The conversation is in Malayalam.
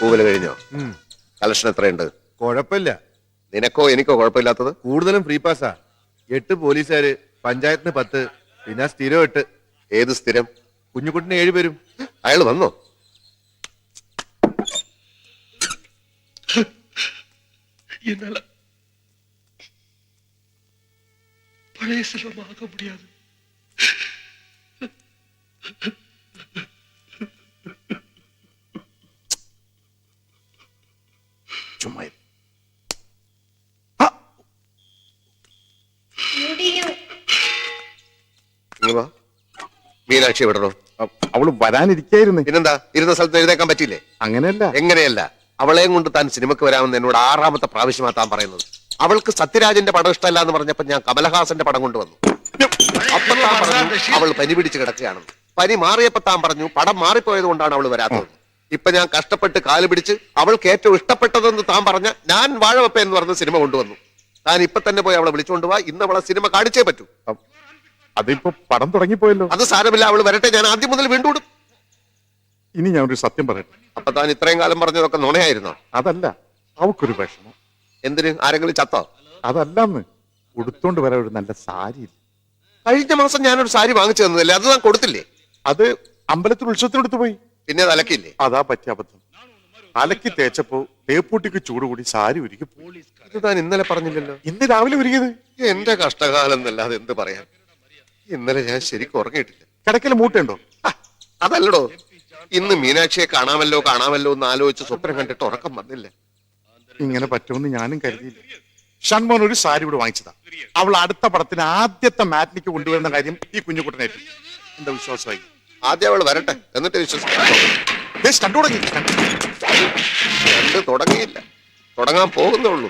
പൂവല് കഴിഞ്ഞോ? കളക്ഷൻ എത്രയുണ്ട്? കുഴപ്പമില്ല. നിനക്കോ എനിക്കോ കുഴപ്പമില്ലാത്തത്? കൂടുതലും ഫ്രീ പാസ്സാ. 8 പോലീസുകാര്, പഞ്ചായത്തിന് 10, പിന്നെ സ്ഥിരം 8. ഏത് സ്ഥിരം? കുഞ്ഞുകുട്ടിന് 7 പേരും. അയാൾ വന്നോ? என்னால பழைய செல்வமாக முடியாது. ചുമ്മാ മീനാക്ഷി വിടണോ? അവള് വരാനിരിക്കായിരുന്നു. പിന്നെന്താ, ഇരുന്ന സ്ഥലത്ത് എഴുതേക്കാൻ പറ്റില്ലേ? അങ്ങനെയല്ല. എങ്ങനെയല്ല? അവളെയും കൊണ്ട് താൻ സിനിമക്ക് വരാമെന്ന് എന്നോട് 6ാമത്തെ പ്രാവശ്യമാ താൻ പറയുന്നത്. അവൾക്ക് സത്യരാജന്റെ പടം ഇഷ്ടമല്ല എന്ന് പറഞ്ഞപ്പോ ഞാൻ കമലഹാസന്റെ പടം കൊണ്ടുവന്നു. അപ്പൊ താൻ പറഞ്ഞു അവൾ പനി പിടിച്ച് കിടക്കുകയാണെന്ന്. പനി മാറിയപ്പോ താൻ പറഞ്ഞു പടം മാറിപ്പോയത് കൊണ്ടാണ് അവൾ വരാത്തത്. ഇപ്പൊ ഞാൻ കഷ്ടപ്പെട്ട് കാല് പിടിച്ച് അവൾക്ക് ഏറ്റവും ഇഷ്ടപ്പെട്ടതെന്ന് താൻ പറഞ്ഞ ഞാൻ വാഴവപ്പ എന്ന് പറഞ്ഞ സിനിമ കൊണ്ടുവന്നു. താൻ ഇപ്പൊ തന്നെ പോയി അവളെ വിളിച്ചുകൊണ്ട് പോവാ. ഇന്ന് അവളെ സിനിമ കാണിച്ചേ പറ്റൂ. അതിപ്പോ പടം തുടങ്ങിപ്പോയല്ലോ. അത് സാരമില്ല, അവൾ വരട്ടെ. ഞാൻ ആദ്യം മുതൽ വീണ്ടും. ഇനി ഞാൻ ഒരു സത്യം പറയട്ടെ. അപ്പൊ താൻ ഇത്രയും കാലം പറഞ്ഞതൊക്കെ നുണയായിരുന്നോ? അതല്ല, അവക്കൊരു വിഷമം. എന്തിന്? ആരെങ്കിലും ചത്തോ? അതല്ലെന്ന്, ഉടുത്തോണ്ട് വരാൻ ഒരു നല്ല സാരി ഇല്ല. കഴിഞ്ഞ മാസം ഞാനൊരു സാരി വാങ്ങിച്ചു തന്നതല്ലേ, അത് താൻ കൊടുത്തില്ലേ? അത് അമ്പലത്തിൽ ഉത്സവത്തിനെടുത്ത് പോയി. പിന്നെ അത് അലക്കില്ലേ? അതാ പറ്റിയ അബദ്ധം. അലക്കി തേച്ചപ്പോ തേപ്പൂട്ടിക്ക് ചൂട് കൂടി സാരി ഉരുക്കി. ഇത് താൻ ഇന്നലെ പറഞ്ഞില്ലല്ലോ. ഇന്ന് രാവിലെ ഉരുകിയത്. എന്റെ കഷ്ടകാലം എന്നല്ലാതെ എന്ത് പറയാൻ. ഇന്നലെ ഞാൻ ശരിക്കും ഉറങ്ങിയിട്ടില്ല. കിടക്കൽ മൂട്ടുണ്ടോ? അതല്ലടോ, ഇന്ന് മീനാക്ഷിയെ കാണാമല്ലോ എന്ന് ആലോചിച്ച് സ്വപ്നം കണ്ടിട്ട് ഉറക്കം വന്നില്ല. ഇങ്ങനെ പറ്റുമെന്ന് ഞാനും കരുതിയില്ല. ഷൺമോൻ ഒരു സാരി കൂടെ വാങ്ങിച്ചതാ. അവൾ അടുത്ത പടത്തിന് ആദ്യത്തെ മാറ്റിനിക്ക് കൊണ്ടുവരുന്ന കാര്യം ഈ കുഞ്ഞുകുട്ടനായിട്ട് എന്താ വിശ്വാസമായി. ആദ്യം അവൾ വരട്ടെ, എന്നിട്ട് വിശ്വസിക്കാം. കണ്ടു തുടങ്ങി. തുടങ്ങിയില്ല, തുടങ്ങാൻ പോകുന്നുള്ളൂ.